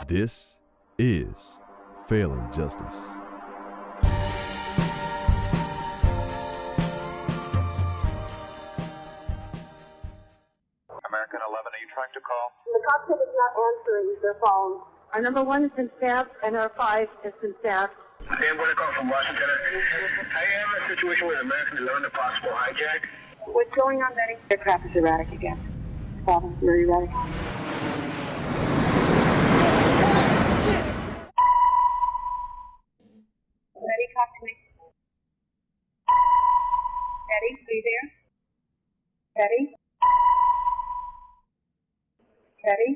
This is Failing Justice. American 11, are you trying to call? The cockpit is not answering their phone. Our number 1 has been staffed, and our 5 has been staffed. Hey, I'm going to call from Washington. I am in a situation with American 11, a possible hijack. What's going on, Betty? The aircraft is erratic again. Problem, very erratic. Betty, talk to me. Betty, are you there? Betty? Betty?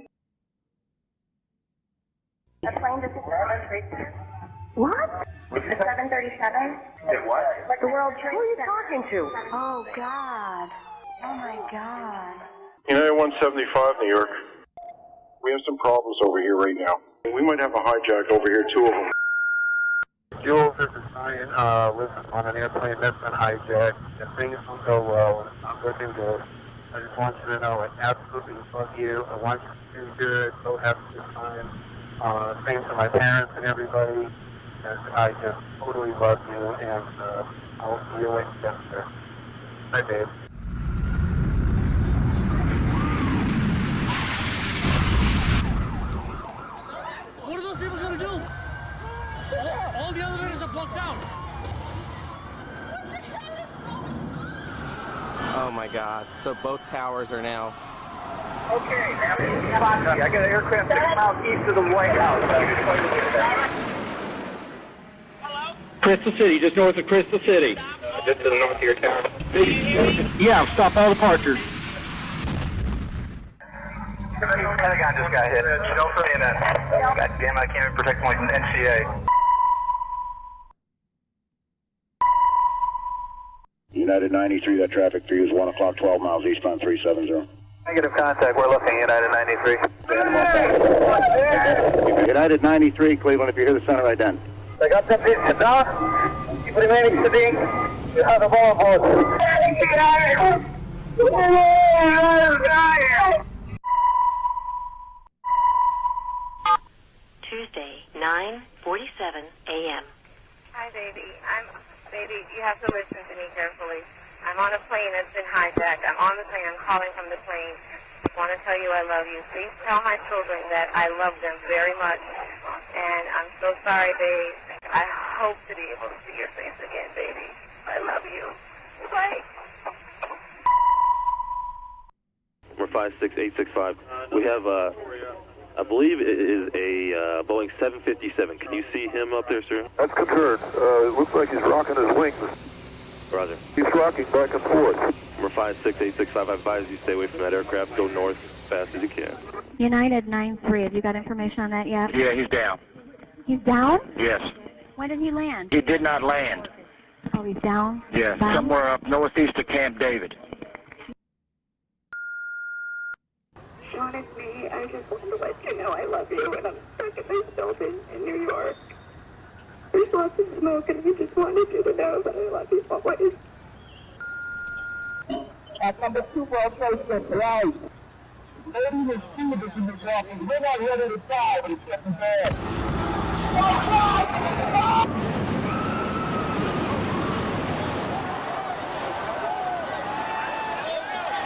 A plane just What? It's a 737. What? Like the World Trade Who are you Center. talking to? Oh, God. Oh, my God. United 175, New York. We have some problems over here right now. We might have a hijack over here, 2 of them. Jules, this is Ryan. Lives on an airplane that's been hijacked. If things don't go well, and it's not looking good, I just want you to know I absolutely love you. I want you to do good. Go have a good time. Same to my parents and everybody. And I just totally love you, and I'll see you later, sir. Bye, babe. What are those people going to do? All the elevators are blocked out. Oh my God. So both towers are now. Okay, now, I got an aircraft 6 miles east of the White House. Hello? Crystal City, just north of Crystal City. Just to the north of your town. Yeah, stop all departures. Pentagon just got hit. Don't put me in that. God damn it, I can't even protect my NCA. United 93, that traffic for you is 1 o'clock, 12 miles eastbound 370. Negative contact, we're looking, United 93. United 93, Cleveland, if you hear the center right then. I got that piece of dog. Keep remaining sitting. You have the ball board. Tuesday, 9:47 a.m. Hi, baby. Baby, you have to listen to me carefully. I'm on a plane that's been hijacked. I'm on the plane. I'm calling from the plane. I want to tell you I love you. Please tell my children that I love them very much. And I'm so sorry, babe. I hope to be able to see your face again, baby. I love you. Bye. We're 56865. We have, I believe it is a Boeing 757. Can you see him up there, sir? That's confirmed. It looks like he's rocking his wings. Roger. He's rocking back and forth. We're 56865. I advise you stay away from that aircraft. Go north as fast as you can. United 93. Have you got information on that yet? Yeah, he's down. He's down? Yes. When did he land? He did not land. Oh, he's down? Yeah, Down? somewhere up northeast of Camp David. Sean, it's me. I just want to let you know I love you, and I'm stuck in this building in New York. There's lots of smoke, and I just wanted you to know that I love you always. At number 2 World Trade Center, right. Ladies and students in this office, we're not ready to die, but it's getting bad.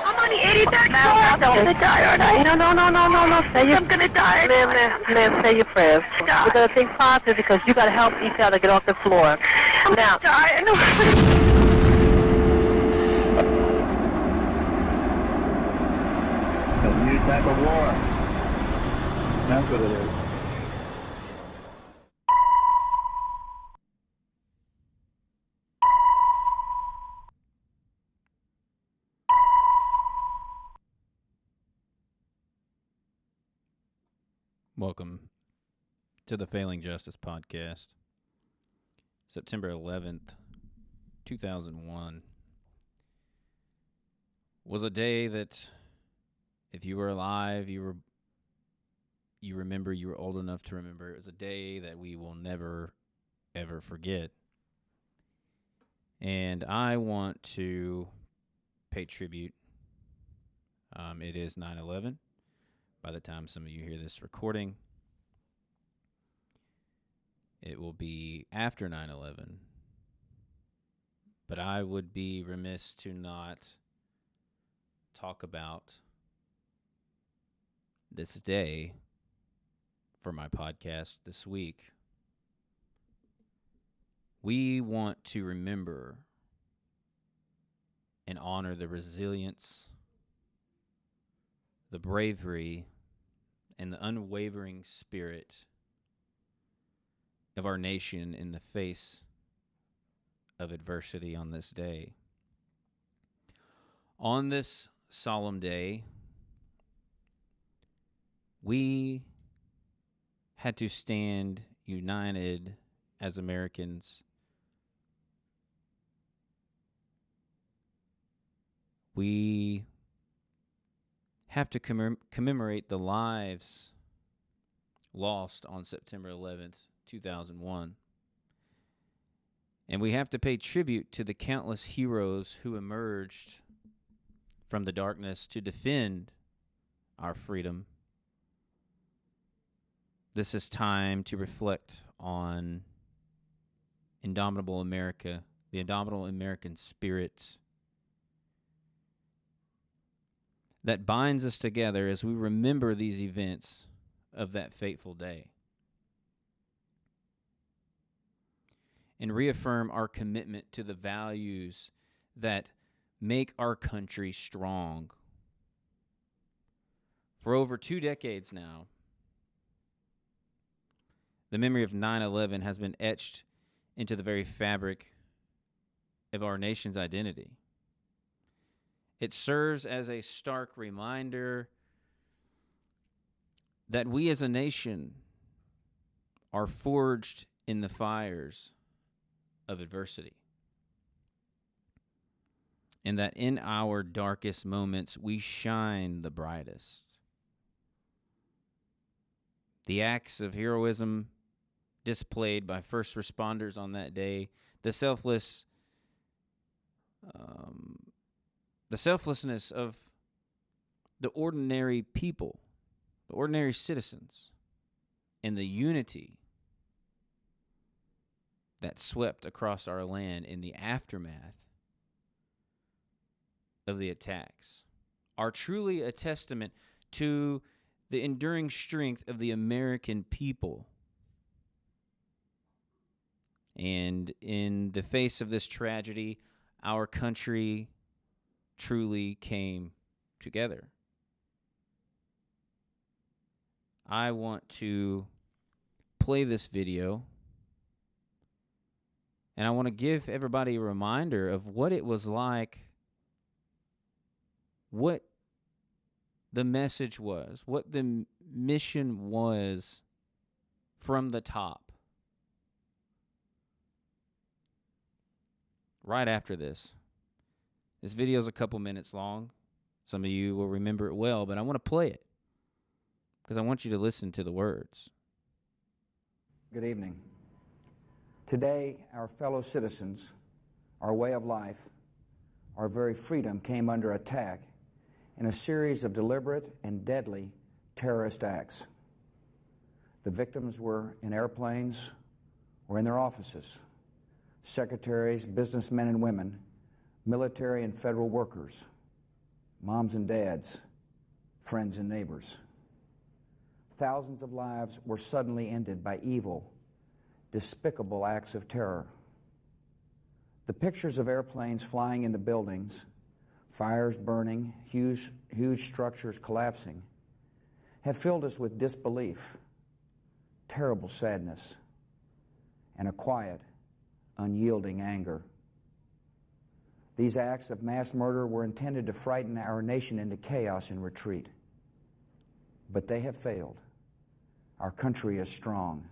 I'm on the 83rd floor. I'm gonna die, aren't I? No. I'm gonna die. Ma'am, say your prayers. God. We're going to think positive because you got to help each other get off the floor. I'm Now, gonna die. A new type of war. That's what it is. Welcome to the Failing Justice Podcast. September 11th, 2001 was a day that, if you were alive, you remember, you were old enough to remember. It was a day that we will never, ever forget. And I want to pay tribute. It is 9/11. By the time some of you hear this recording, It will be after 9/11. But I would be remiss to not talk about this day for my podcast this week. We want to remember and honor the resilience, the bravery, and the unwavering spirit of our nation in the face of adversity on this day. On this solemn day, we had to stand united as Americans. We have to commemorate the lives lost on September 11th, 2001. And we have to pay tribute to the countless heroes who emerged from the darkness to defend our freedom. This is time to reflect on indomitable America, the indomitable American spirit that binds us together as we remember these events of that fateful day and reaffirm our commitment to the values that make our country strong. For over 2 decades now, the memory of 9/11 has been etched into the very fabric of our nation's identity. It serves as a stark reminder that we as a nation are forged in the fires of adversity, and that in our darkest moments we shine the brightest. The acts of heroism displayed by first responders on that day, the selflessness of the ordinary people, the ordinary citizens, and the unity that swept across our land in the aftermath of the attacks are truly a testament to the enduring strength of the American people. And in the face of this tragedy, our country truly came together. I want to play this video, and I want to give everybody a reminder of what it was like, what the message was, what the mission was from the top. Right after this. This video is a couple minutes long. Some of you will remember it well, but I want to play it because I want you to listen to the words. Good evening. Today, our fellow citizens, our way of life, our very freedom came under attack in a series of deliberate and deadly terrorist acts. The victims were in airplanes or in their offices. Secretaries, businessmen and women, military and federal workers, moms and dads, friends and neighbors. Thousands of lives were suddenly ended by evil, despicable acts of terror. The pictures of airplanes flying into buildings, fires burning, huge structures collapsing, have filled us with disbelief, terrible sadness, and a quiet, unyielding anger. These acts of mass murder were intended to frighten our nation into chaos and retreat. But they have failed. Our country is strong.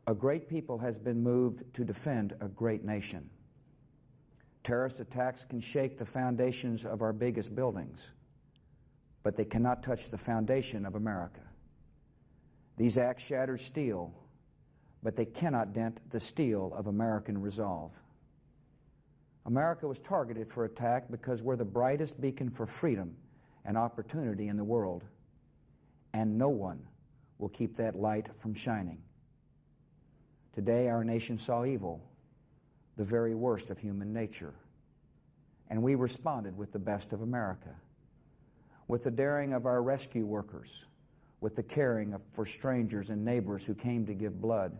A great people has been moved to defend a great nation. Terrorist attacks can shake the foundations of our biggest buildings, but they cannot touch the foundation of America. These acts shatter steel, but they cannot dent the steel of American resolve. America was targeted for attack because we're the brightest beacon for freedom and opportunity in the world, and no one will keep that light from shining. Today, our nation saw evil, the very worst of human nature, and we responded with the best of America, with the daring of our rescue workers, with the caring for strangers and neighbors who came to give blood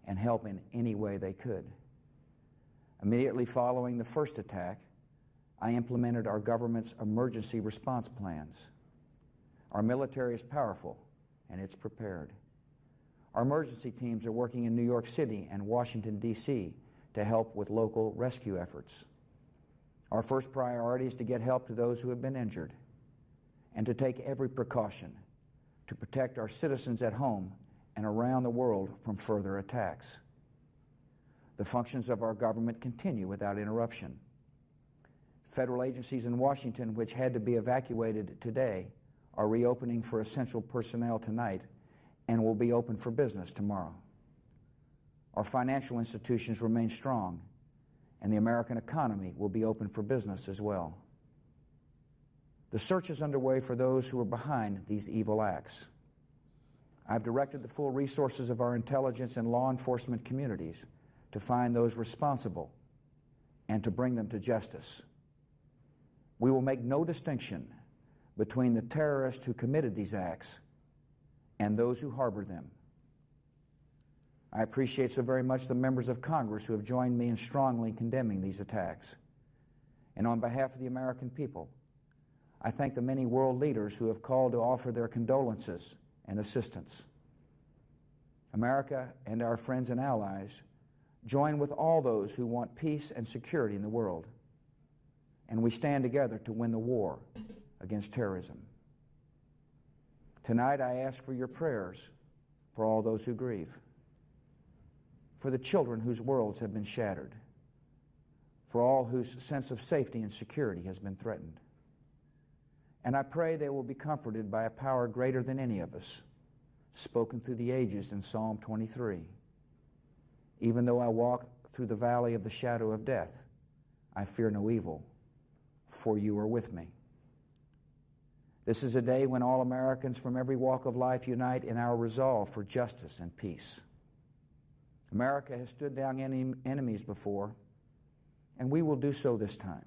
and help in any way they could. Immediately following the first attack, I implemented our government's emergency response plans. Our military is powerful, and it's prepared. Our emergency teams are working in New York City and Washington, D.C. to help with local rescue efforts. Our first priority is to get help to those who have been injured and to take every precaution to protect our citizens at home and around the world from further attacks. The functions of our government continue without interruption. Federal agencies in Washington, which had to be evacuated today, are reopening for essential personnel tonight and will be open for business tomorrow. Our financial institutions remain strong, and the American economy will be open for business as well. The search is underway for those who are behind these evil acts. I've directed the full resources of our intelligence and law enforcement communities to find those responsible and to bring them to justice. We will make no distinction between the terrorists who committed these acts and those who harbored them. I appreciate so very much the members of Congress who have joined me in strongly condemning these attacks. And on behalf of the American people, I thank the many world leaders who have called to offer their condolences and assistance. America and our friends and allies join with all those who want peace and security in the world, and we stand together to win the war against terrorism. Tonight I ask for your prayers for all those who grieve, for the children whose worlds have been shattered, for all whose sense of safety and security has been threatened. And I pray they will be comforted by a power greater than any of us, spoken through the ages in Psalm 23. Even though I walk through the valley of the shadow of death, I fear no evil, for you are with me. This is a day when all Americans from every walk of life unite in our resolve for justice and peace. America has stood down enemies before, and we will do so this time.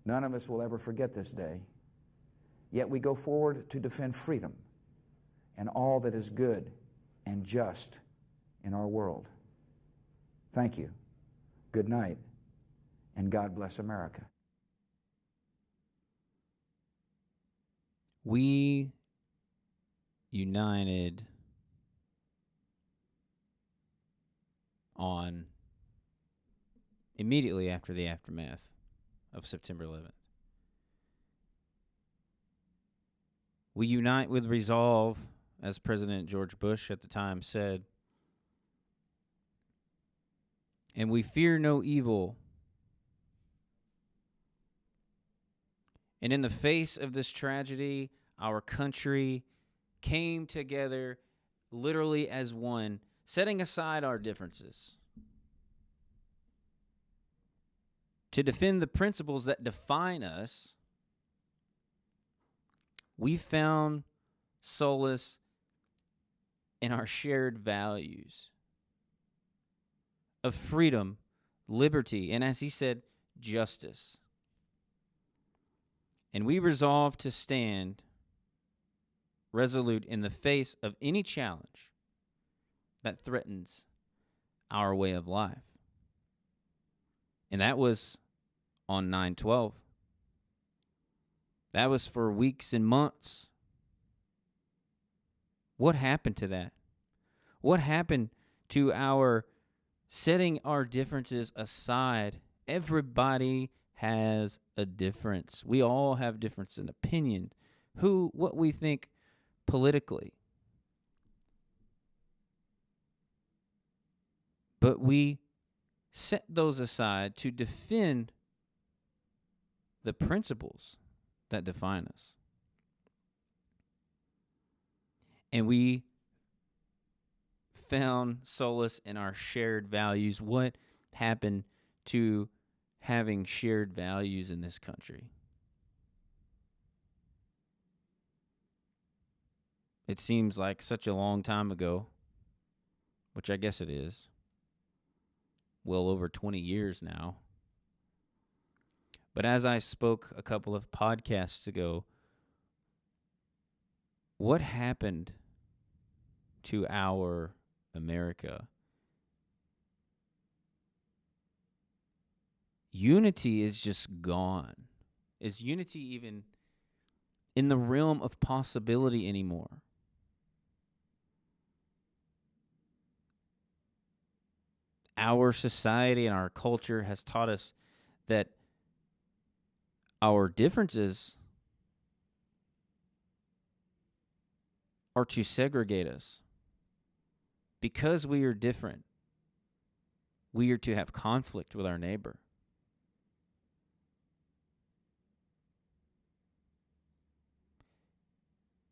None of us will ever forget this day, yet we go forward to defend freedom and all that is good and just in our world. Thank you. Good night, and God bless America. We united on immediately after the aftermath of September 11th. We unite with resolve, as President George Bush at the time said, and we fear no evil. And in the face of this tragedy, our country came together literally as one, setting aside our differences to defend the principles that define us. We found solace in our shared values of freedom, liberty, and as he said, justice. And we resolve to stand resolute in the face of any challenge that threatens our way of life. And that was on 9/12. That was for weeks and months. What happened to that? What happened to our setting our differences aside? Everybody has a difference. We all have difference in opinion, what we think politically. But we set those aside to defend the principles that define us. And we found solace in our shared values. What happened to having shared values in this country? It seems like such a long time ago, which I guess it is, well over 20 years now. But as I spoke a couple of podcasts ago, what happened to our America? Unity is just gone. Is unity even in the realm of possibility anymore? Our society and our culture has taught us that our differences are to segregate us. Because we are different, we are to have conflict with our neighbor.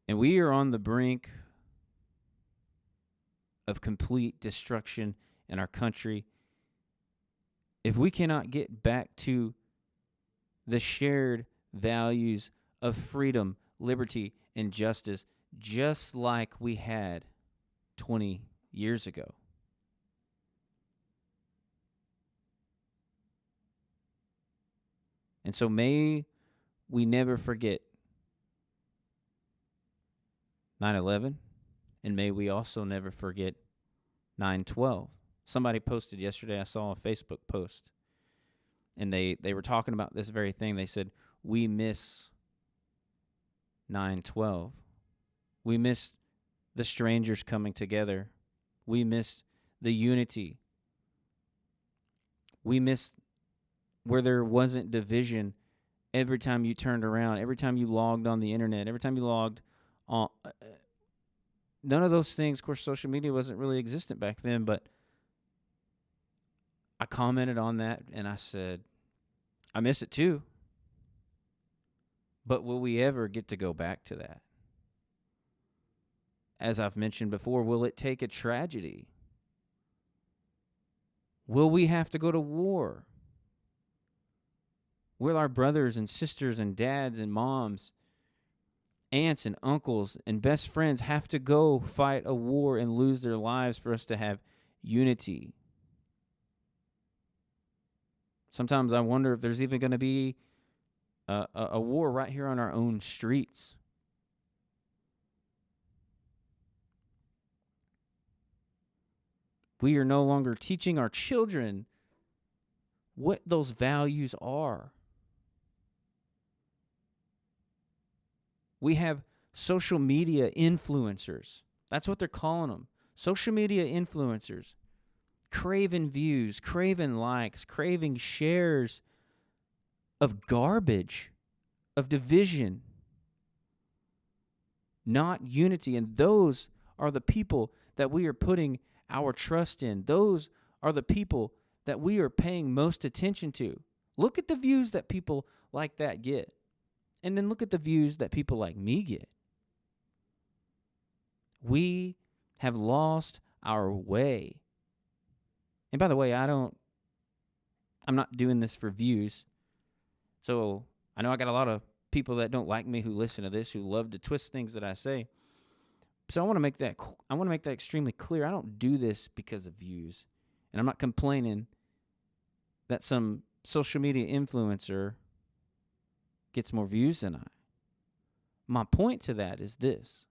And we are on the brink of complete destruction in our country if we cannot get back to the shared values of freedom, liberty, and justice, just like we had 20 years ago. And so may we never forget 9/11, and may we also never forget 9/12. Somebody posted yesterday, I saw a Facebook post, and they were talking about this very thing. They said, we miss 9/12. We miss the strangers coming together. We miss the unity. We miss where there wasn't division every time you turned around, every time you logged on the internet, every time you logged on. None of those things, of course, social media wasn't really existent back then, but I commented on that and I said, I miss it too. But will we ever get to go back to that? As I've mentioned before, will it take a tragedy? Will we have to go to war? Will our brothers and sisters and dads and moms, aunts and uncles and best friends have to go fight a war and lose their lives for us to have unity? Sometimes I wonder if there's even going to be a war right here on our own streets. We are no longer teaching our children what those values are. We have social media influencers. That's what they're calling them. Social media influencers. Craving views, craving likes, craving shares of garbage, of division, not unity. And those are the people that we are putting our trust in. Those are the people that we are paying most attention to. Look at the views that people like that get. And then look at the views that people like me get. We have lost our way. And by the way, I'm not doing this for views. So I know I got a lot of people that don't like me who listen to this, who love to twist things that I say. So I want to make that extremely clear. I don't do this because of views. And I'm not complaining that some social media influencer gets more views than I. My point to that is this.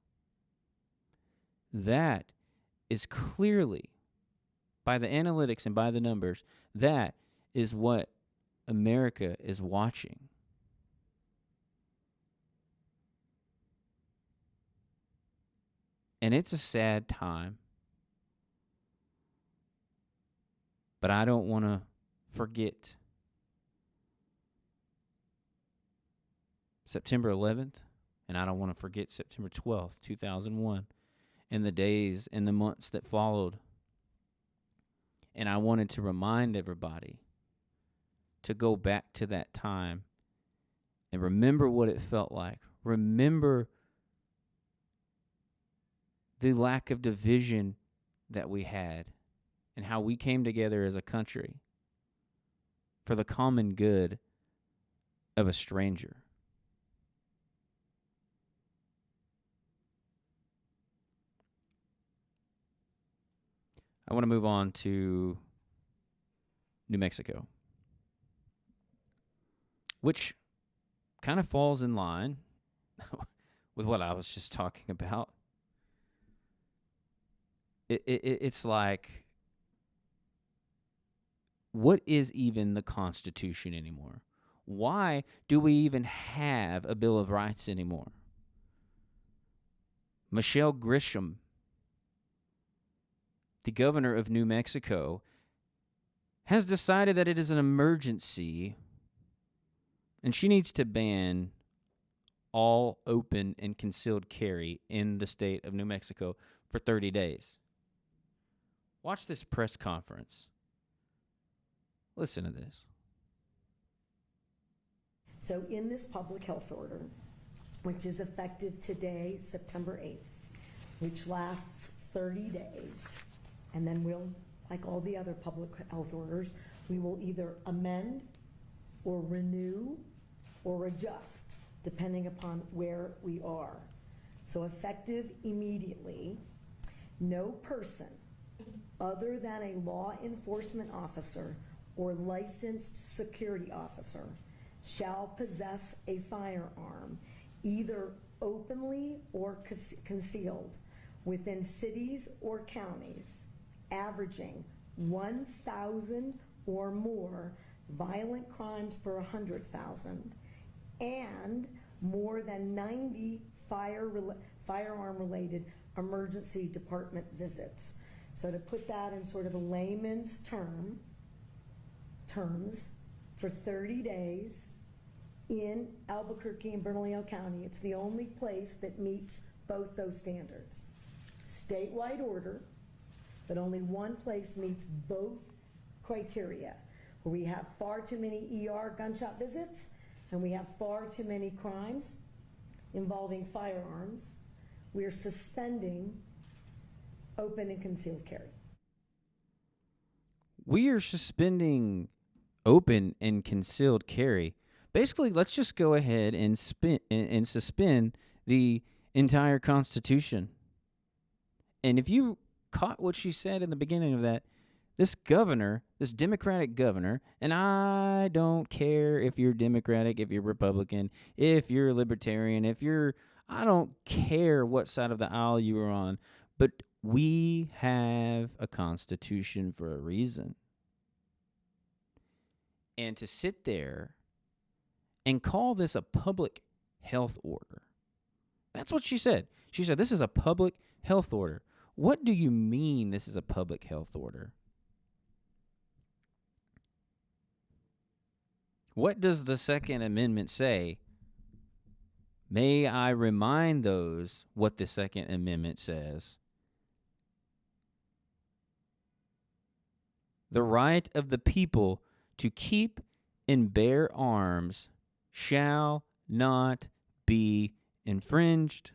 That is clearly, by the analytics and by the numbers, that is what America is watching. And it's a sad time. But I don't want to forget September 11th, and I don't want to forget September 12th, 2001, and the days and the months that followed. And I wanted to remind everybody to go back to that time and remember what it felt like. Remember the lack of division that we had and how we came together as a country for the common good of a stranger. I want to move on to New Mexico, which kind of falls in line with what I was just talking about. It's like, what is even the Constitution anymore? Why do we even have a Bill of Rights anymore? Michelle Grisham, the governor of New Mexico, has decided that it is an emergency and she needs to ban all open and concealed carry in the state of New Mexico for 30 days. Watch this press conference. Listen to this. So in this public health order, which is effective today, September 8th, which lasts 30 days, and then we'll, like all the other public health orders, we will either amend or renew or adjust, depending upon where we are. So effective immediately, no person other than a law enforcement officer or licensed security officer shall possess a firearm, either openly or concealed, within cities or counties, averaging 1,000 or more violent crimes per 100,000, and more than 90 firearm-related emergency department visits. So to put that in sort of a layman's terms, for 30 days in Albuquerque and Bernalillo County, it's the only place that meets both those standards. Statewide order, but only one place meets both criteria, where we have far too many ER gunshot visits and we have far too many crimes involving firearms. We are suspending open and concealed carry. We are suspending open and concealed carry. Basically, let's just go ahead and suspend the entire Constitution. And if you caught what she said in the beginning of that, this governor, this Democratic governor, and I don't care if you're Democratic, if you're Republican, if you're Libertarian, I don't care what side of the aisle you are on, but we have a Constitution for a reason. And to sit there and call this a public health order, that's what she said. She said, this is a public health order. What do you mean this is a public health order? What does the Second Amendment say? May I remind those what the Second Amendment says? The right of the people to keep and bear arms shall not be infringed.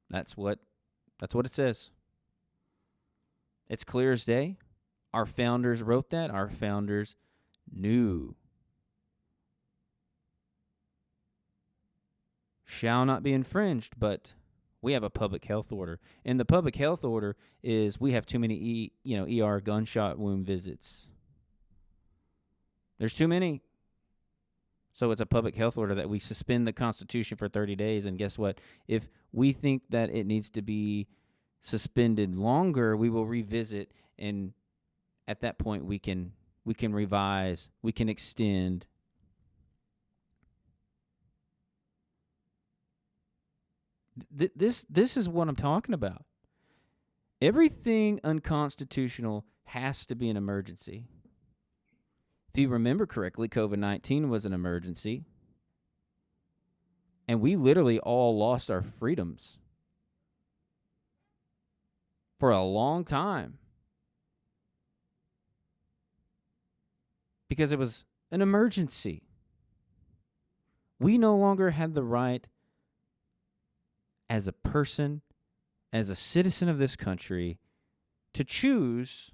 That's what it says. It's clear as day. Our founders wrote that. Our founders knew. Shall not be infringed, but we have a public health order. And the public health order is we have too many ER gunshot wound visits. There's too many. So it's a public health order that we suspend the Constitution for 30 days. And guess what? If we think that it needs to be suspended longer, we will revisit. And at that point, we can revise, we can extend. This is what I'm talking about. Everything unconstitutional has to be an emergency. If you remember correctly, COVID-19 was an emergency. And we literally all lost our freedoms for a long time because it was an emergency. We no longer had the right as a person, as a citizen of this country, to choose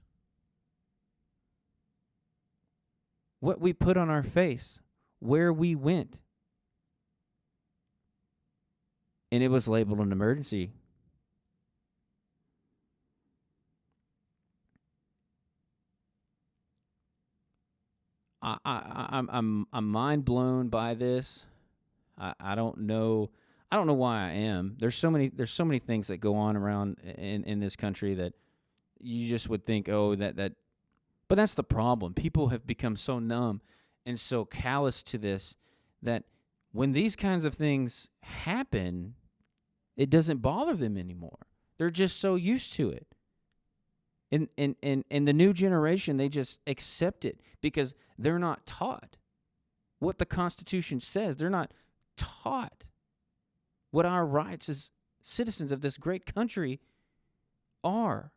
what we put on our face, where we went. And it was labeled an emergency. I'm mind blown by this. I don't know why I am. There's so many things that go on around in this country that you just would think, oh, that. But that's the problem. People have become so numb and so callous to this that when these kinds of things happen, it doesn't bother them anymore. They're just so used to it. In the new generation, they just accept it because they're not taught what the Constitution says. They're not taught what our rights as citizens of this great country are.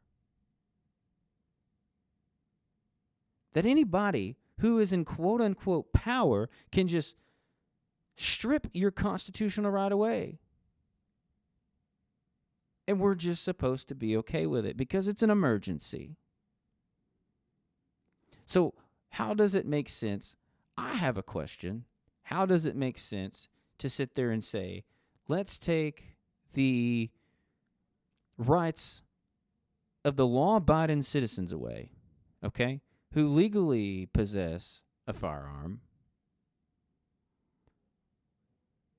That anybody who is in quote-unquote power can just strip your constitutional right away. And we're just supposed to be okay with it because it's an emergency. So how does it make sense? I have a question. How does it make sense to sit there and say, let's take the rights of the law-abiding citizens away, okay, who legally possess a firearm,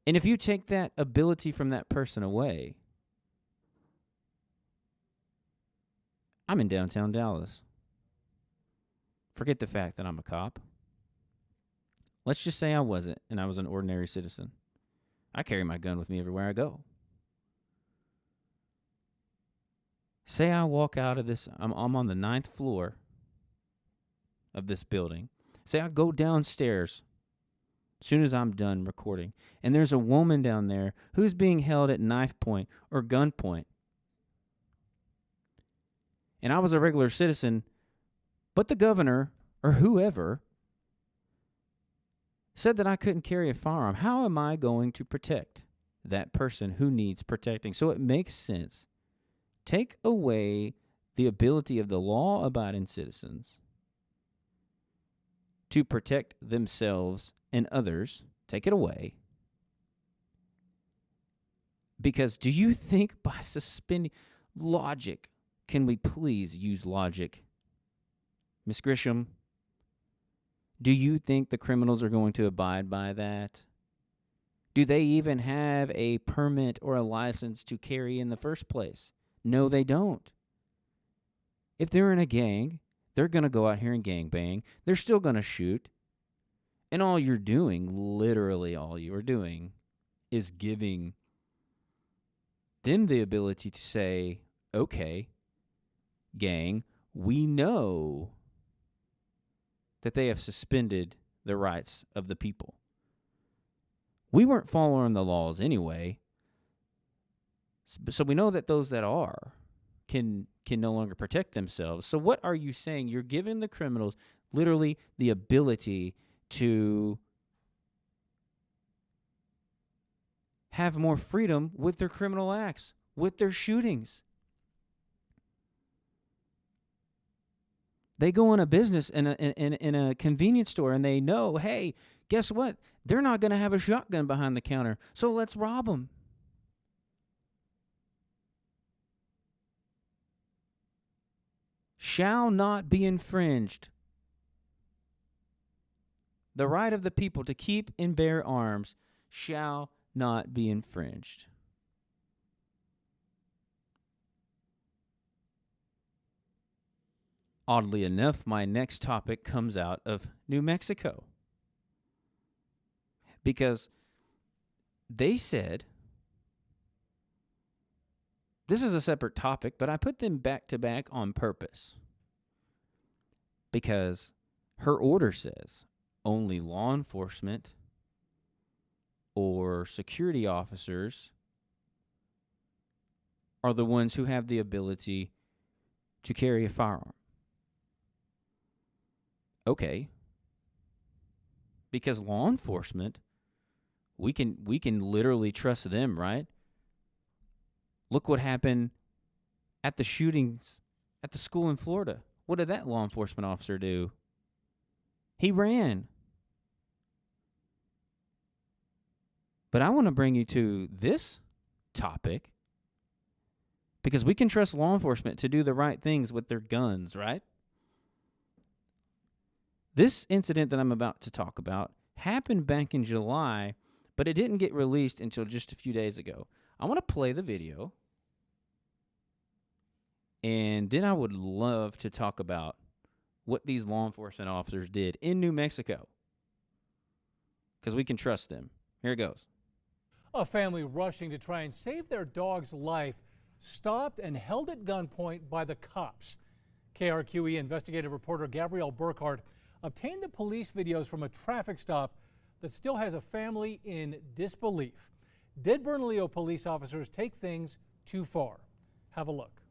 and if you take that ability from that person away, I'm in downtown Dallas. Forget the fact that I'm a cop. Let's just say I wasn't, and I was an ordinary citizen. I carry my gun with me everywhere I go. Say I walk out of this, I'm on the 9th floor of this building. Say I go downstairs as soon as I'm done recording, and there's a woman down there who's being held at knife point or gunpoint. And I was a regular citizen, but the governor or whoever said that I couldn't carry a firearm. How am I going to protect that person who needs protecting? So it makes sense. Take away the ability of the law-abiding citizens to protect themselves and others. Take it away. Because do you think by suspending logic, can we please use logic? Miss Grisham, do you think the criminals are going to abide by that? Do they even have a permit or a license to carry in the first place? No, they don't. If they're in a gang, they're going to go out here and gangbang. They're still going to shoot. And all you're doing, literally all you are doing, is giving them the ability to say, okay, gang, we know that they have suspended the rights of the people. We weren't following the laws anyway, so we know that those that are can no longer protect themselves. So what are you saying? You're giving the criminals literally the ability to have more freedom with their criminal acts, with their shootings. They go in a business, in a convenience store, and they know, hey, guess what? They're not going to have a shotgun behind the counter, so let's rob them. Shall not be infringed. The right of the people to keep and bear arms shall not be infringed. Oddly enough, my next topic comes out of New Mexico. Because they said, this is a separate topic, but I put them back to back on purpose. Because her order says only law enforcement or security officers are the ones who have the ability to carry a firearm. Okay. Because law enforcement, we can literally trust them, right? Look what happened at the shootings at the school in Florida. What did that law enforcement officer do? He ran. But I want to bring you to this topic because we can trust law enforcement to do the right things with their guns, right? This incident that I'm about to talk about happened back in July, but it didn't get released until just a few days ago. I want to play the video, and then I would love to talk about what these law enforcement officers did in New Mexico, because we can trust them. Here it goes. A family rushing to try and save their dog's life stopped and held at gunpoint by the cops. KRQE investigative reporter Gabrielle Burkhardt obtained the police videos from a traffic stop that still has a family in disbelief. Did Bernalillo police officers take things too far? Have a look.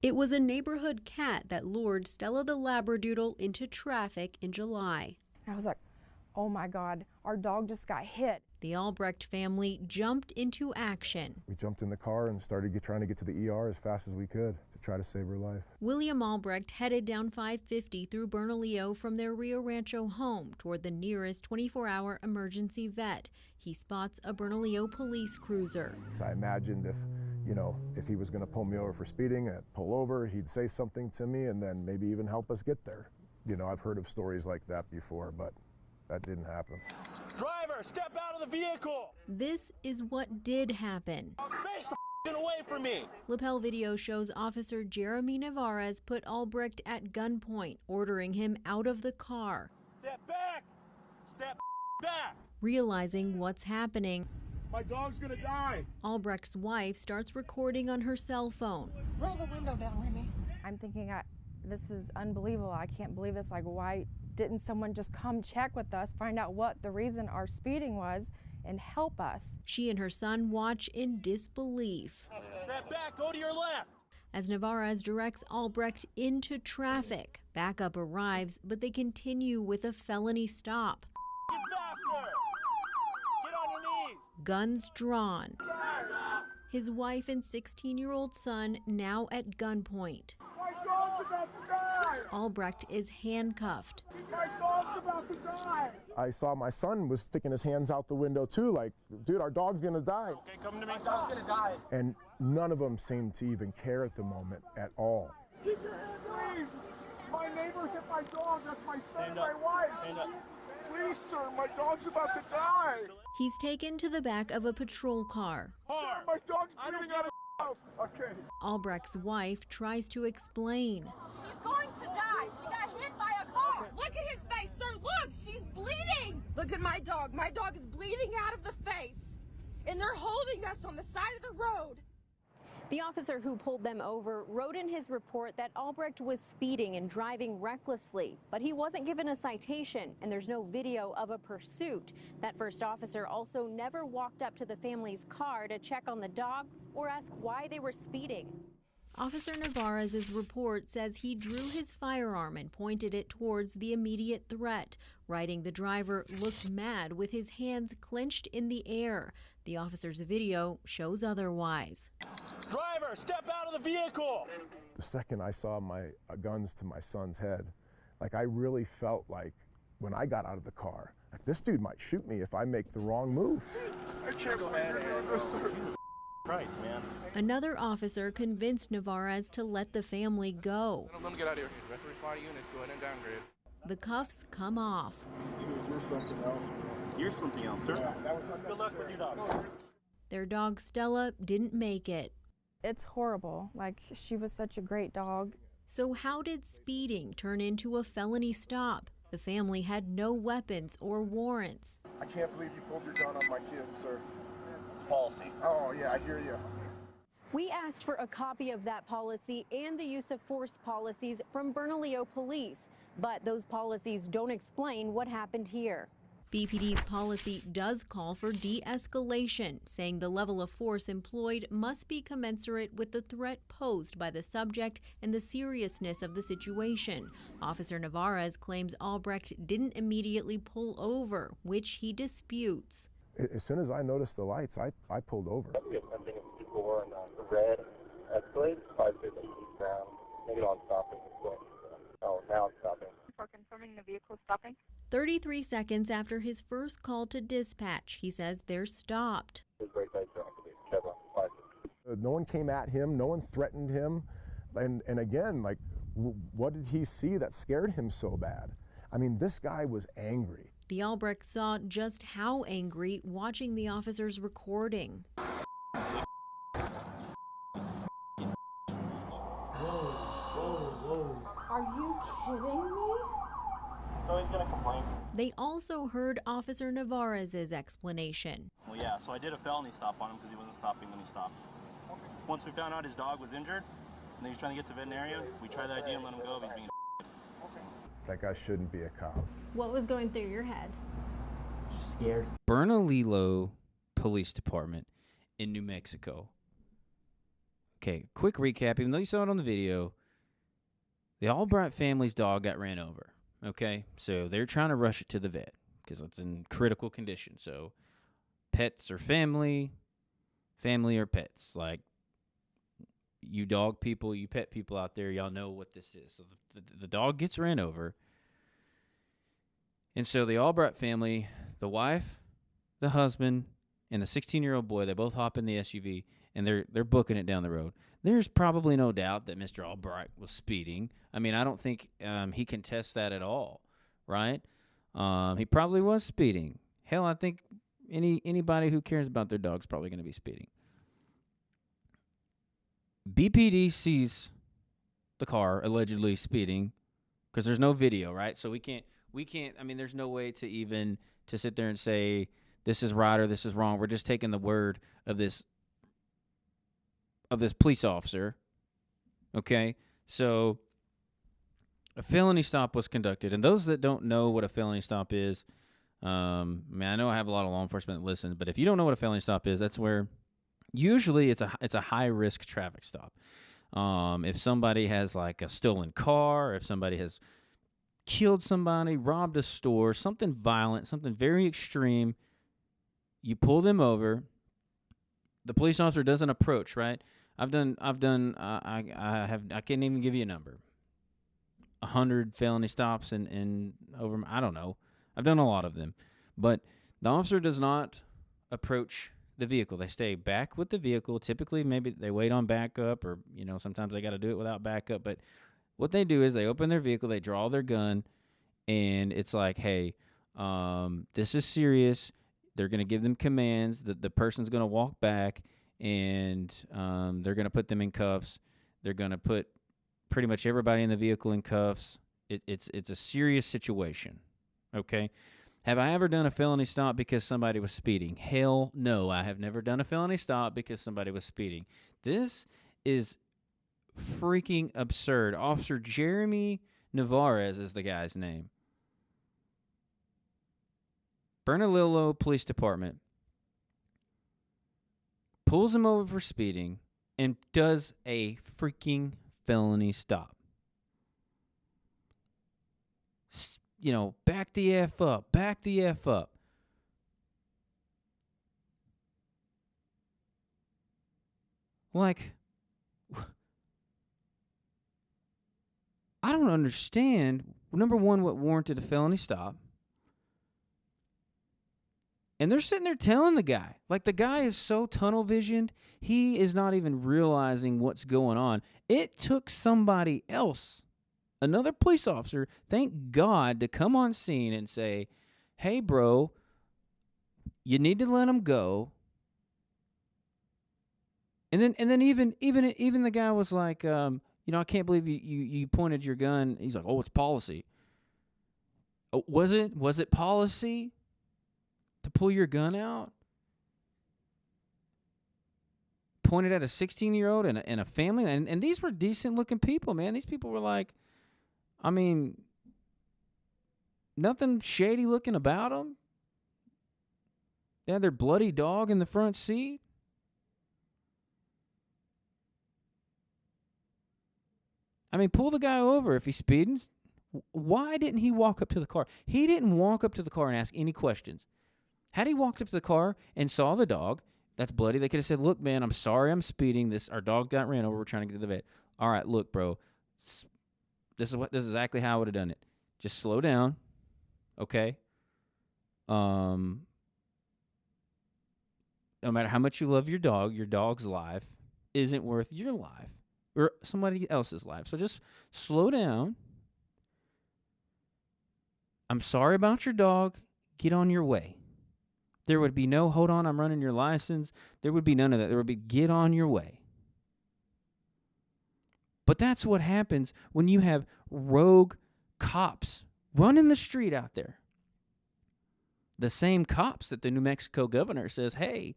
It was a neighborhood cat that lured Stella the Labradoodle into traffic in July. I was like, oh my God, our dog just got hit. The Albrecht family jumped into action. We jumped in the car and started trying to get to the ER as fast as we could to try to save her life. William Albrecht headed down 550 through Bernalillo from their Rio Rancho home toward the nearest 24-hour emergency vet. He spots a Bernalillo police cruiser. So I imagined if he was going to pull me over for speeding, I'd pull over, he'd say something to me, and then maybe even help us get there. I've heard of stories like that before, but that didn't happen. Driver, step out of the vehicle! This is what did happen. Face the away from me! Lapel video shows Officer Jeremy Navarez put Albrecht at gunpoint, ordering him out of the car. Step back! Step back! Realizing what's happening, My dog's gonna die! Albrecht's wife starts recording on her cell phone. Roll the window down, Remy. I'm thinking, this is unbelievable. I can't believe this. Like, why didn't someone just come check with us, find out what the reason our speeding was, and help us? She and her son watch in disbelief. Step back, go to your left! As Navarez directs Albrecht into traffic, backup arrives, but they continue with a felony stop. Get faster! Get on your knees! Guns drawn. His wife and 16-year-old son now at gunpoint. My dog's about to die! Albrecht is handcuffed. My dog's about to die! I saw my son was sticking his hands out the window too, like, dude, our dog's gonna die. Okay, come to me. My dog's gonna die. And none of them seemed to even care at the moment at all. Keep your hand, please! My neighbor hit my dog, that's my son and my wife! Stand up. Please, sir, my dog's about to die! He's taken to the back of a patrol car. Sir, my dog's bleeding out of mouth! Okay. Albrecht's wife tries to explain. She's going to die. She got hit by a car. Look at his face, sir. Look, she's bleeding. Look at my dog. My dog is bleeding out of the face. And they're holding us on the side of the road. The officer who pulled them over wrote in his report that Albrecht was speeding and driving recklessly, but he wasn't given a citation, and there's no video of a pursuit. That first officer also never walked up to the family's car to check on the dog or ask why they were speeding. Officer Navarez's report says he drew his firearm and pointed it towards the immediate threat, writing the driver looked mad with his hands clenched in the air. The officer's video shows otherwise. Driver, step out of the vehicle! The second I saw my guns to my son's head, like, I really felt like when I got out of the car, like, this dude might shoot me if I make the wrong move. I can't believe you're doing this, sir. Christ, man. Another officer convinced Navarez to let the family go. I'm gonna get out of here. Referee 5 units, go ahead and downgrade. The cuffs come off. Dude, you're something else, man. You're something else, sir. Yeah, good luck with your dogs. Their dog Stella didn't make it. It's horrible. Like, she was such a great dog. So how did speeding turn into a felony stop? The family had no weapons or warrants. I can't believe you pulled your gun on my kids, sir. Policy. Oh, yeah, I hear you. We asked for a copy of that policy and the use of force policies from Bernalillo Police, but those policies don't explain what happened here. BPD's policy does call for de-escalation, saying the level of force employed must be commensurate with the threat posed by the subject and the seriousness of the situation. Officer Navarez claims Albrecht didn't immediately pull over, which he disputes. As soon as I noticed the lights, I pulled over. We have something before in the red Escalade, 550 eastbound. Maybe not stopping. Oh, now it's stopping. For confirming the vehicle stopping. 33 seconds after his first call to dispatch, he says they're stopped. No one came at him, no one threatened him, and again, like, what did he see that scared him so bad? I mean, this guy was angry. The Albrecht saw just how angry watching the officer's recording. Are you kidding me? So he's gonna complain. They also heard Officer Navarez's explanation. Well, yeah, so I did a felony stop on him because he wasn't stopping when he stopped. Once we found out his dog was injured, and then he's trying to get to veterinarian, we tried the ID and let him go if he's being That guy shouldn't be a cop. What was going through your head? Scared. Bernalillo Police Department in New Mexico. Okay, quick recap. Even though you saw it on the video, the Albright family's dog got ran over. Okay, so they're trying to rush it to the vet because it's in critical condition. So pets or family or pets. Like, you dog people, you pet people out there, y'all know what this is. So the dog gets ran over. And so the Albright family, the wife, the husband, and the 16-year-old boy, they both hop in the SUV, and they're booking it down the road. There's probably no doubt that Mr. Albright was speeding. I mean, I don't think he can test that at all, right? He probably was speeding. Hell, I think anybody who cares about their dog's probably going to be speeding. BPD sees the car allegedly speeding because there's no video, right? So we can't, I mean, there's no way to even to sit there and say this is right or this is wrong. We're just taking the word of this police officer. Okay? So a felony stop was conducted. And those that don't know what a felony stop is, I mean, I know I have a lot of law enforcement that listen, but if you don't know what a felony stop is, that's where usually it's a high-risk traffic stop. If somebody has like a stolen car, if somebody has killed somebody, robbed a store, something violent, something very extreme, you pull them over. The police officer doesn't approach, right? I can't even give you a number. 100 felony stops and over, I don't know. I've done a lot of them. But the officer does not approach the vehicle. They stay back with the vehicle. Typically, maybe they wait on backup, or, sometimes they got to do it without backup. But what they do is they open their vehicle, they draw their gun, and it's like, hey, this is serious. They're going to give them commands. The person's going to walk back, and they're going to put them in cuffs. They're going to put pretty much everybody in the vehicle in cuffs. It's a serious situation, okay? Have I ever done a felony stop because somebody was speeding? Hell no, I have never done a felony stop because somebody was speeding. This is freaking absurd. Officer Jeremy Navarez is the guy's name. Bernalillo Police Department pulls him over for speeding and does a freaking felony stop. Back the F up, back the F up. Like, I don't understand, number one, what warranted a felony stop. And they're sitting there telling the guy. Like, the guy is so tunnel visioned, he is not even realizing what's going on. It took somebody else, another police officer, thank God, to come on scene and say, hey, bro, you need to let him go. And then even the guy was like, I can't believe you pointed your gun. He's like, oh, it's policy. Oh, was it policy to pull your gun out? Pointed at a 16-year-old and a family, and these were decent-looking people, man. These people were like, I mean, nothing shady-looking about them. They had their bloody dog in the front seat. I mean, pull the guy over if he's speeding. Why didn't he walk up to the car? He didn't walk up to the car and ask any questions. Had he walked up to the car and saw the dog that's bloody, they could have said, look, man, I'm sorry I'm speeding. Our dog got ran over. We're trying to get to the vet. All right, look, bro, this is exactly how I would have done it. Just slow down, okay? No matter how much you love your dog's life isn't worth your life or somebody else's life. So just slow down. I'm sorry about your dog. Get on your way. There would be no, hold on, I'm running your license. There would be none of that. There would be, get on your way. But that's what happens when you have rogue cops running the street out there. The same cops that the New Mexico governor says, hey,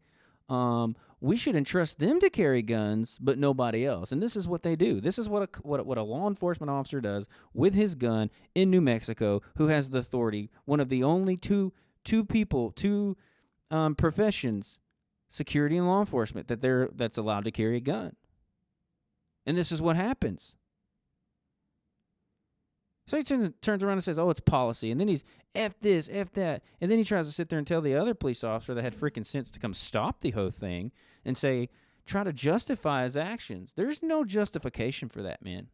we should entrust them to carry guns, but nobody else. And this is what they do. This is what a law enforcement officer does with his gun in New Mexico, who has the authority, one of the only two professions, security and law enforcement, that's allowed to carry a gun. And this is what happens. So he turns around and says, oh, it's policy. And then he's F this, F that. And then he tries to sit there and tell the other police officer that had freaking sense to come stop the whole thing and try to justify his actions. There's no justification for that, man.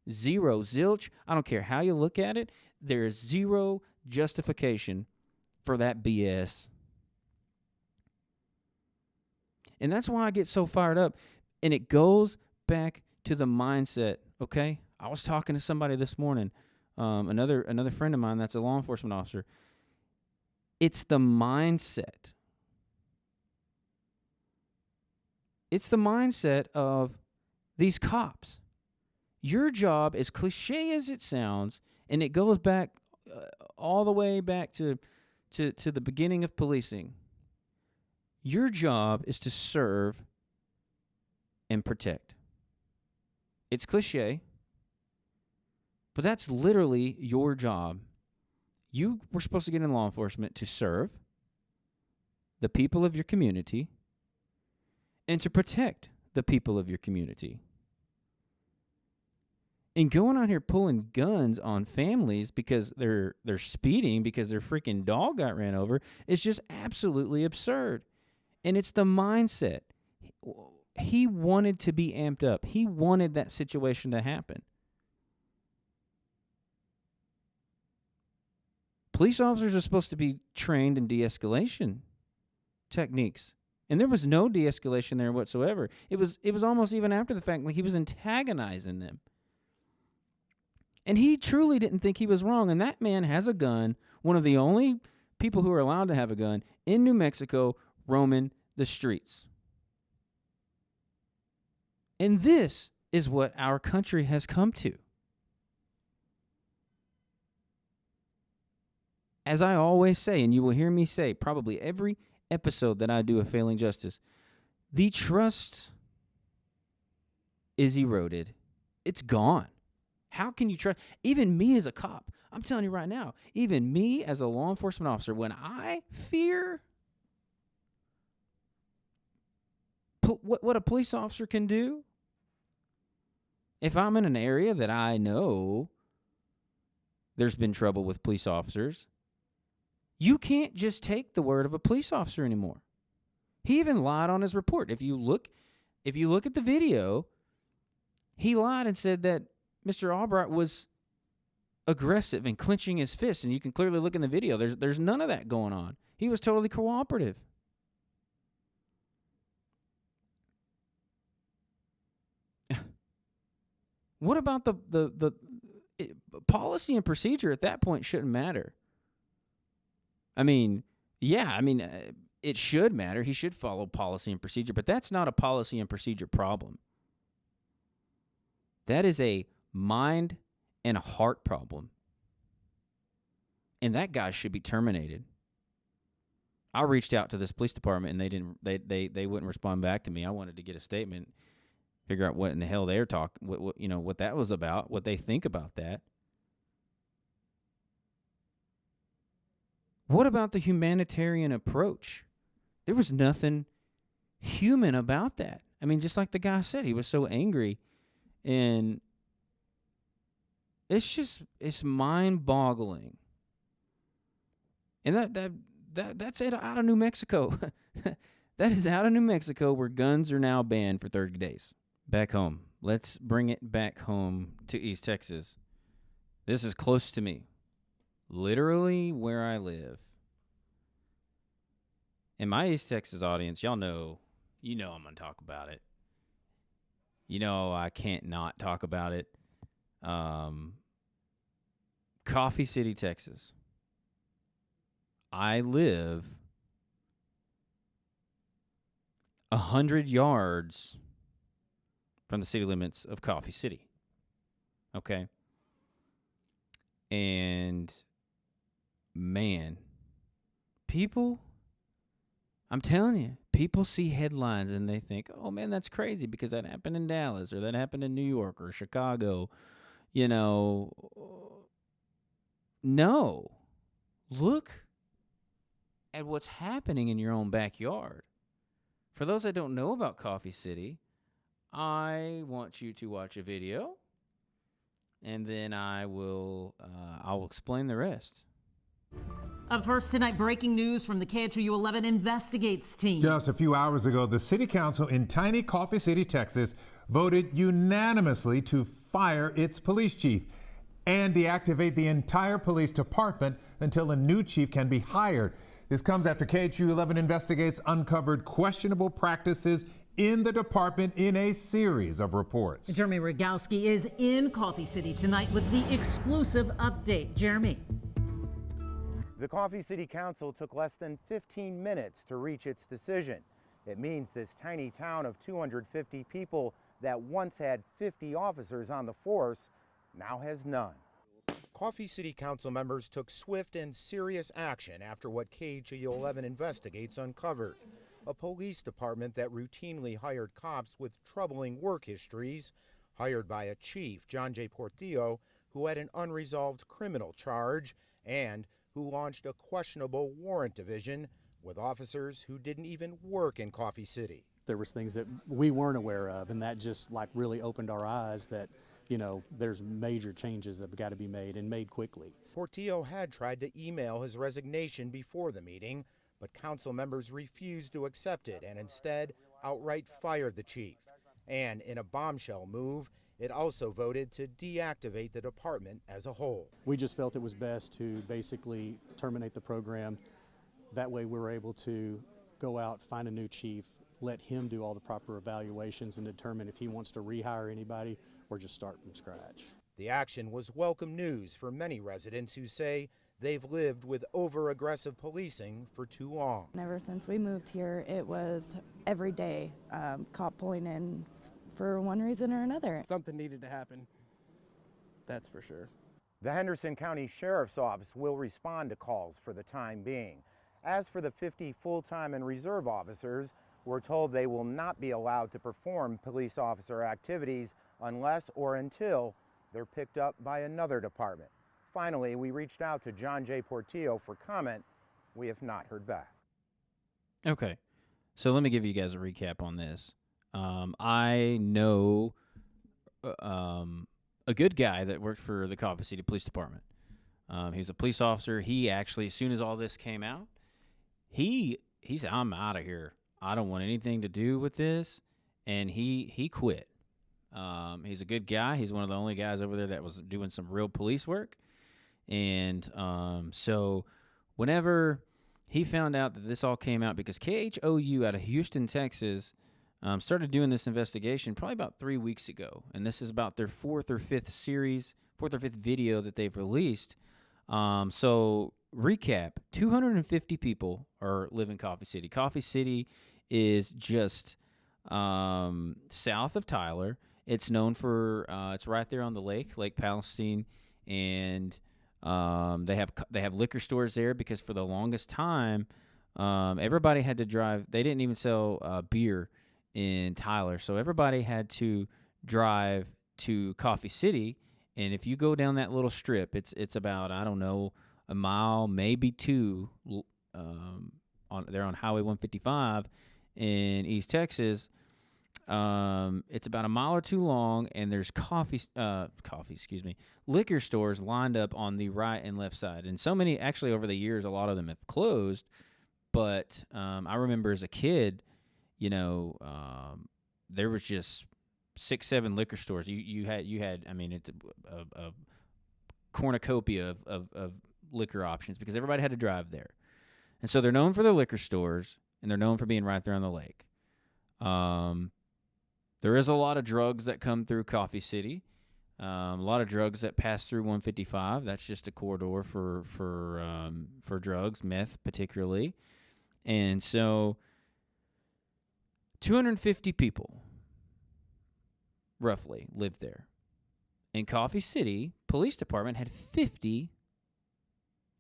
Zero, zilch. I don't care how you look at it. There is zero justification for that BS. And that's why I get so fired up. And it goes back to the mindset, okay? I was talking to somebody this morning, another friend of mine that's a law enforcement officer. It's the mindset. It's the mindset of these cops. Your job, as cliche as it sounds, and it goes back all the way back to the beginning of policing. Your job is to serve and protect. It's cliche, but that's literally your job. You were supposed to get in law enforcement to serve the people of your community and to protect the people of your community. And going out here pulling guns on families because they're speeding because their freaking dog got ran over is just absolutely absurd. And it's the mindset. He wanted to be amped up. He wanted that situation to happen. Police officers are supposed to be trained in de-escalation techniques. And there was no de-escalation there whatsoever. It was almost even after the fact, like he was antagonizing them. And he truly didn't think he was wrong. And that man has a gun, one of the only people who are allowed to have a gun in New Mexico, roaming the streets. And this is what our country has come to. As I always say, and you will hear me say probably every episode that I do of Failing Justice, the trust is eroded. It's gone. How can you trust? Even me as a cop, I'm telling you right now, even me as a law enforcement officer, when I fear what a police officer can do, if I'm in an area that I know there's been trouble with police officers, you can't just take the word of a police officer anymore. He even lied on his report. If you look at the video, he lied and said that Mr. Albright was aggressive and clenching his fist, and you can clearly look in the video. There's none of that going on. He was totally cooperative. What about the policy and procedure at that point shouldn't matter? I mean, yeah, it should matter. He should follow policy and procedure, but that's not a policy and procedure problem. That is a mind and a heart problem. And that guy should be terminated. I reached out to this police department and they wouldn't respond back to me. I wanted to get a statement, figure out what in the hell they're talking, what that was about, what they think about that. What about the humanitarian approach? There was nothing human about that. I mean, just like the guy said, he was so angry, and it's mind-boggling. And that's it out of New Mexico. That is out of New Mexico, where guns are now banned for 30 days. Back home. Let's bring it back home to East Texas. This is close to me. Literally where I live. In my East Texas audience, y'all know, I'm going to talk about it. I can't not talk about it. Coffee City, Texas. I live 100 yards from the city limits of Coffee City. Okay? And, man, people, I'm telling you, people see headlines and they think, oh, man, that's crazy because that happened in Dallas or that happened in New York or Chicago. You know, no. Look at what's happening in your own backyard. For those that don't know about Coffee City, I want you to watch a video, and then I'll explain the rest. Up first tonight, breaking news from the KHOU 11 Investigates team. Just a few hours ago, the City Council in tiny Coffee City, Texas, voted unanimously to fire its police chief and deactivate the entire police department until a new chief can be hired. This comes after KHOU 11 Investigates uncovered questionable practices in the department in a series of reports. Jeremy Rogowski is in Coffee City tonight with the exclusive update. Jeremy. The Coffee City Council took less than 15 minutes to reach its decision. It means this tiny town of 250 people that once had 50 officers on the force now has none. Coffee City Council members took swift and serious action after what KHOU 11 Investigates uncovered. A police department that routinely hired cops with troubling work histories, hired by a chief, John J. Portillo, who had an unresolved criminal charge, and who launched a questionable warrant division with officers who didn't even work in Coffee City. There was things that we weren't aware of, and that just like really opened our eyes that, you know, there's major changes that have got to be made and made quickly. Portillo had tried to email his resignation before the meeting, but council members refused to accept it and instead outright fired the chief. And in a bombshell move, it also voted to deactivate the department as a whole. We just felt it was best to basically terminate the program. That way we were able to go out, find a new chief, let him do all the proper evaluations and determine if he wants to rehire anybody or just start from scratch. The action was welcome news for many residents who say they've lived with over-aggressive policing for too long. Ever since we moved here, it was every day cop pulling in for one reason or another. Something needed to happen, that's for sure. The Henderson County Sheriff's Office will respond to calls for the time being. As for the 50 full-time and reserve officers, we're told they will not be allowed to perform police officer activities unless or until they're picked up by another department. Finally, we reached out to John J. Portillo for comment. We have not heard back. Okay, so let me give you guys a recap on this. I know a good guy that worked for the Coffee City Police Department. He's a police officer. He actually, as soon as all this came out, he said, I'm out of here. I don't want anything to do with this, and he quit. He's a good guy. He's one of the only guys over there that was doing some real police work. And so whenever he found out that this all came out, because KHOU out of Houston, Texas, started doing this investigation probably about 3 weeks ago, and this is about their fourth or fifth video that they've released. So recap, 250 people live in Coffee City. Coffee City is just south of Tyler. It's known for it's right there on the Lake Palestine, and they have liquor stores there because for the longest time, everybody had to drive. They didn't even sell beer in Tyler, so everybody had to drive to Coffee City. And if you go down that little strip, it's about, I don't know, a mile, maybe two, on Highway 155 in East Texas. It's about a mile or two long, and there's liquor stores lined up on the right and left side. And so many, actually over the years, a lot of them have closed. But I remember as a kid, there was just 6-7 liquor stores. You had I mean, it's a cornucopia of liquor options because everybody had to drive there. And so they're known for their liquor stores, and they're known for being right there on the lake. There is a lot of drugs that come through Coffee City. A lot of drugs that pass through 155. That's just a corridor for drugs, meth particularly. And so 250 people roughly lived there. In Coffee City, police department had 50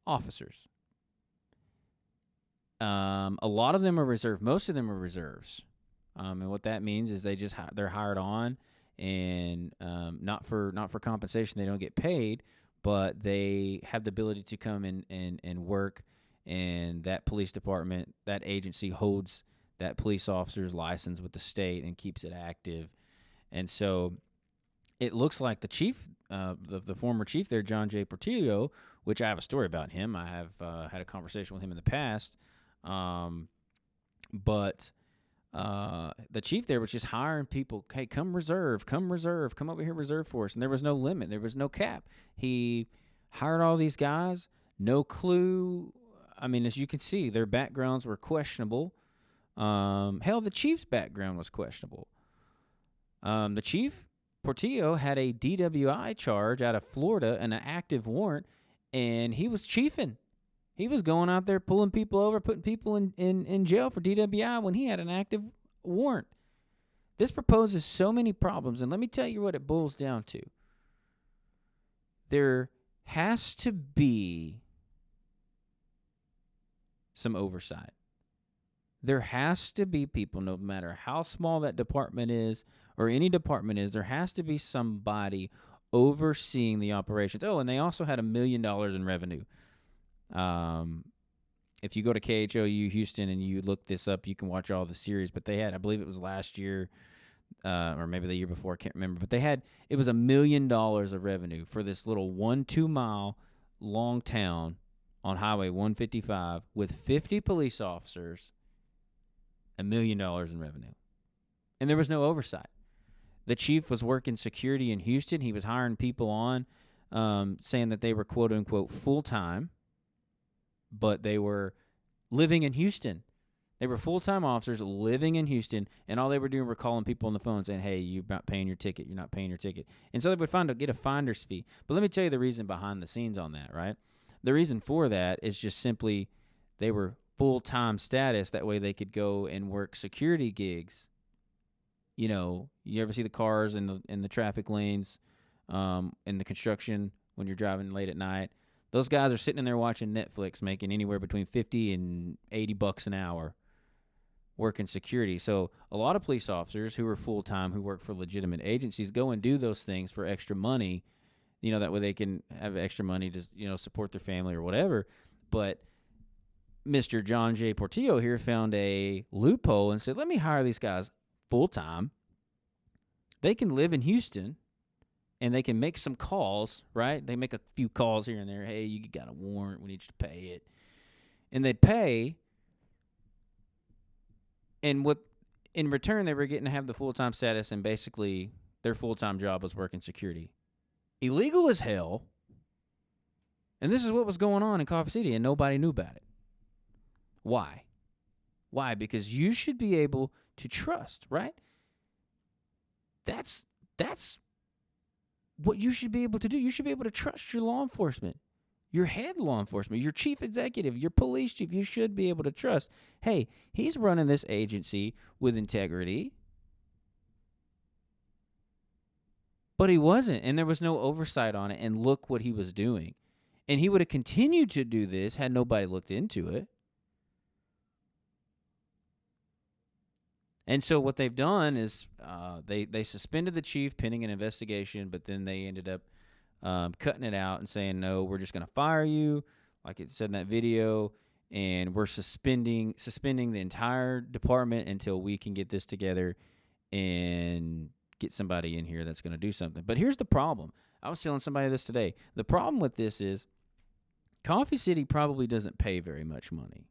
officers. A lot of them are reserve. Most of them are reserves. And what that means is they're hired on, and not for compensation. They don't get paid, but they have the ability to come and work. And that police department, that agency holds that police officer's license with the state and keeps it active. And so it looks like the chief, the former chief there, John J. Portillo, which I have a story about him. I have had a conversation with him in the past. But the chief there was just hiring people. Hey, come over here, reserve for us. And there was no limit. There was no cap. He hired all these guys, no clue. I mean, as you can see, their backgrounds were questionable. Hell, the chief's background was questionable. The chief, Portillo, had a DWI charge out of Florida and an active warrant, and he was chiefing. He was going out there pulling people over, putting people in jail for DWI when he had an active warrant. This proposes so many problems, and let me tell you what it boils down to. There has to be some oversight. There has to be people, no matter how small that department is or any department is, there has to be somebody overseeing the operations. Oh, and they also had $1 million in revenue. If you go to KHOU Houston and you look this up, you can watch all the series. But they had, I believe it was last year, or maybe the year before, I can't remember. But it was $1 million of revenue for this little 1-2 mile long town on Highway 155 with 50 police officers, $1 million in revenue. And there was no oversight. The chief was working security in Houston. He was hiring people on, saying that they were quote unquote full-time, but they were living in Houston. They were full-time officers living in Houston, and all they were doing were calling people on the phone saying, hey, you're not paying your ticket, you're not paying your ticket. And so they would get a finder's fee. But let me tell you the reason behind the scenes on that, right? The reason for that is just simply they were full-time status. That way they could go and work security gigs. You know, you ever see the cars in the traffic lanes in the construction when you're driving late at night? Those guys are sitting in there watching Netflix, making anywhere between $50 and $80 an hour working security. So a lot of police officers who are full-time, who work for legitimate agencies, go and do those things for extra money. You know, that way they can have extra money to, you know, support their family or whatever. But Mr. John J. Portillo here found a loophole and said, let me hire these guys full-time. They can live in Houston, and they can make some calls, right? They make a few calls here and there. Hey, you got a warrant. We need you to pay it. And they'd pay. And what in return, they were getting to have the full-time status, and basically their full-time job was working security. Illegal as hell. And this is what was going on in Coffee City, and nobody knew about it. Why? Why? Because you should be able to trust, right? That's what you should be able to do. You should be able to trust your law enforcement, your head law enforcement, your chief executive, your police chief. You should be able to trust, hey, he's running this agency with integrity. But he wasn't, and there was no oversight on it, and look what he was doing. And he would have continued to do this had nobody looked into it. And so what they've done is they suspended the chief pending an investigation, but then they ended up cutting it out and saying, no, we're just going to fire you, like it said in that video, and we're suspending the entire department until we can get this together and get somebody in here that's going to do something. But here's the problem. I was telling somebody this today. The problem with this is Coffee City probably doesn't pay very much money.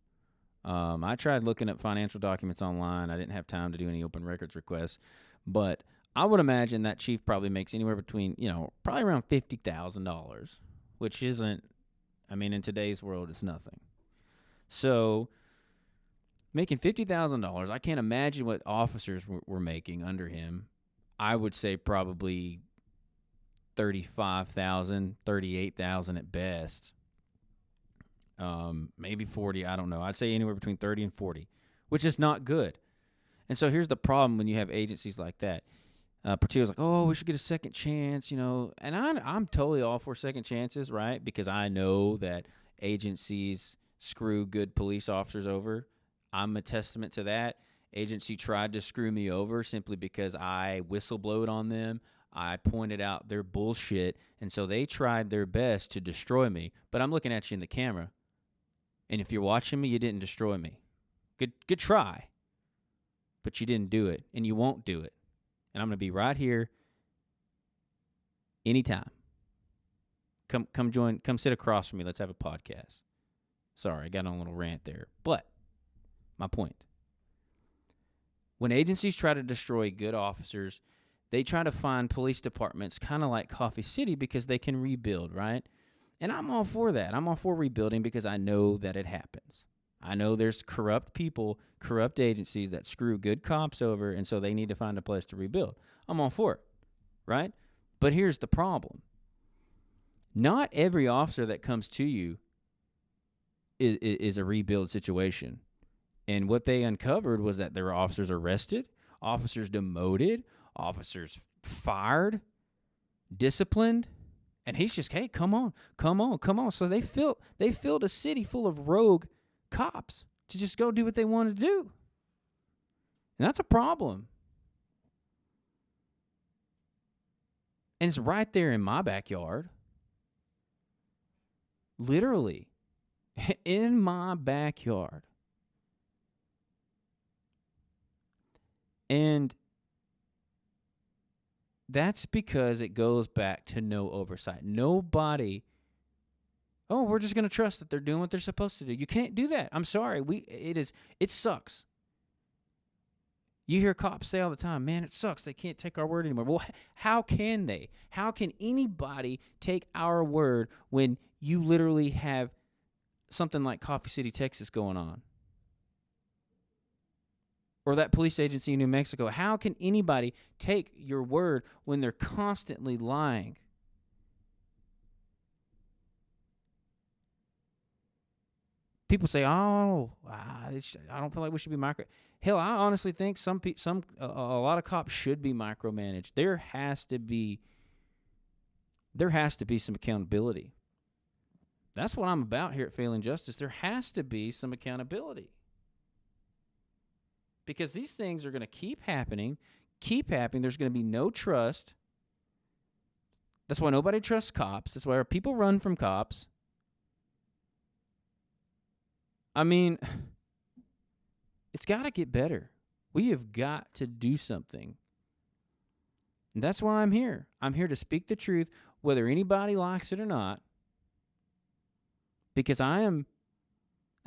I tried looking up financial documents online. I didn't have time to do any open records requests, but I would imagine that chief probably makes anywhere between, probably around $50,000, which isn't, in today's world, it's nothing. So making $50,000, I can't imagine what officers were making under him. I would say probably 35,000, 38,000 at best. Maybe 40, I don't know. I'd say anywhere between 30 and 40, which is not good. And so here's the problem when you have agencies like that. Portillo's like, oh, we should get a second chance, you know. And I'm totally all for second chances, right? Because I know that agencies screw good police officers over. I'm a testament to that. Agency tried to screw me over simply because I whistleblowed on them. I pointed out their bullshit, and so they tried their best to destroy me. But I'm looking at you in the camera, and if you're watching me, you didn't destroy me. Good try, but you didn't do it, and you won't do it. And I'm going to be right here anytime. Come join, come sit across from me. Let's have a podcast. Sorry, I got on a little rant there. But my point. When agencies try to destroy good officers, they try to find police departments kind of like Coffee City because they can rebuild, right? And I'm all for that. I'm all for rebuilding because I know that it happens. I know there's corrupt people, corrupt agencies that screw good cops over, and so they need to find a place to rebuild. I'm all for it, right? But here's the problem. Not every officer that comes to you is a rebuild situation. And what they uncovered was that there were officers arrested, officers demoted, officers fired, disciplined. And he's just, hey, come on. So they filled a city full of rogue cops to just go do what they wanted to do. And that's a problem. And it's right there in my backyard. Literally. In my backyard. And that's because it goes back to no oversight. Nobody, we're just going to trust that they're doing what they're supposed to do. You can't do that. I'm sorry. It sucks. You hear cops say all the time, man, it sucks. They can't take our word anymore. Well, how can they? How can anybody take our word when you literally have something like Coffee City, Texas going on? Or that police agency in New Mexico. How can anybody take your word when they're constantly lying? People say, I don't feel like we should be micro. Hell, I honestly think a lot of cops should be micromanaged. There has to be some accountability. That's what I'm about here at Failing Justice. There has to be some accountability. Because these things are going to keep happening. There's going to be no trust. That's why nobody trusts cops. That's why people run from cops. I mean, it's got to get better. We have got to do something. And that's why I'm here. I'm here to speak the truth, whether anybody likes it or not. Because I've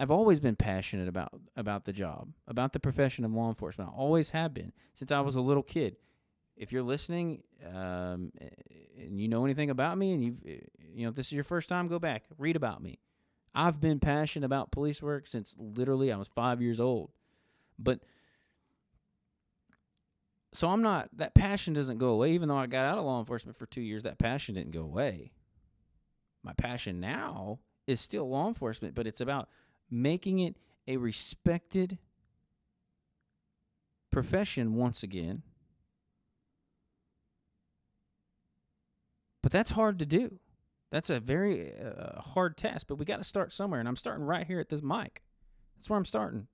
always been passionate about the job, about the profession of law enforcement. I always have been since I was a little kid. If you're listening and you know anything about me, and if this is your first time, go back, read about me. I've been passionate about police work since literally I was 5 years old. But so that passion doesn't go away. Even though I got out of law enforcement for 2 years, that passion didn't go away. My passion now is still law enforcement, but it's about making it a respected profession once again. But that's hard to do. That's a very hard task, but we got to start somewhere, and I'm starting right here at this mic. That's where I'm starting.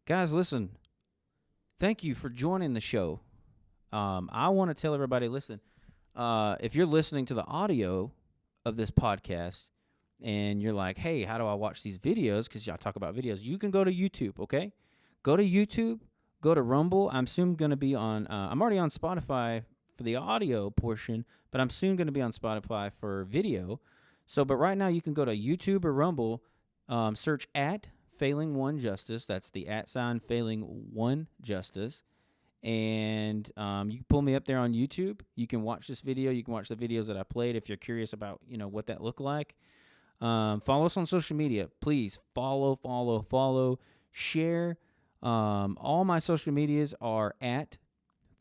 Guys, listen. Thank you for joining the show. I want to tell everybody, listen, if you're listening to the audio of this podcast and you're like, hey, how do I watch these videos? Because y'all talk about videos. You can go to YouTube, okay? Go to YouTube, go to Rumble. I'm soon going to be on, I'm already on Spotify for the audio portion, but I'm soon going to be on Spotify for video. But right now you can go to YouTube or Rumble, search at Failing One Justice. That's the @ Failing One Justice. And you can pull me up there on YouTube. You can watch this video. You can watch the videos that I played if you're curious about, what that looked like. Follow us on social media. Please follow, share. All my social medias are at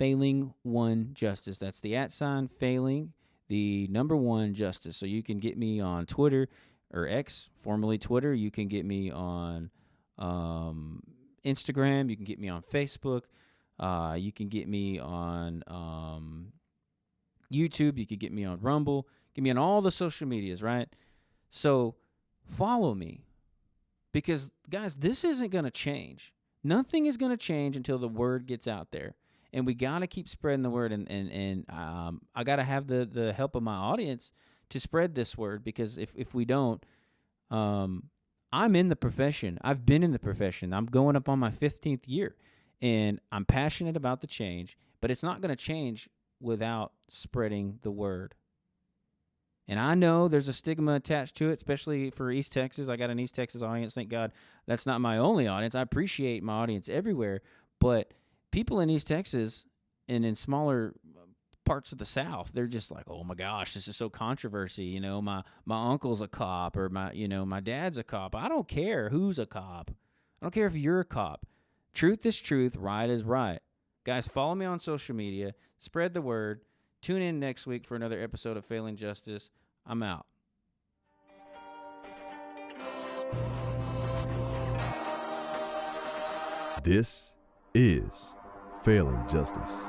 Failing One Justice. That's the @ failing, the number 1 justice. So you can get me on Twitter, or X, formerly Twitter. You can get me on Instagram. You can get me on Facebook. You can get me on YouTube. You can get me on Rumble. Get me on all the social medias, right? So follow me, because, guys, this isn't going to change. Nothing is going to change until the word gets out there. And we got to keep spreading the word. And I got to have the help of my audience to spread this word, because if we don't, I'm in the profession. I've been in the profession. I'm going up on my 15th year, and I'm passionate about the change, but it's not going to change without spreading the word. And I know there's a stigma attached to it, especially for East Texas. I got an East Texas audience. Thank God that's not my only audience. I appreciate my audience everywhere. But people in East Texas and in smaller parts of the South, they're just like, oh my gosh, this is so controversy. You know, my uncle's a cop, or my dad's a cop. I don't care who's a cop. I don't care if you're a cop. Truth is truth. Right is right. Guys, follow me on social media. Spread the word. Tune in next week for another episode of Failing Justice. I'm out. This is Failing Justice.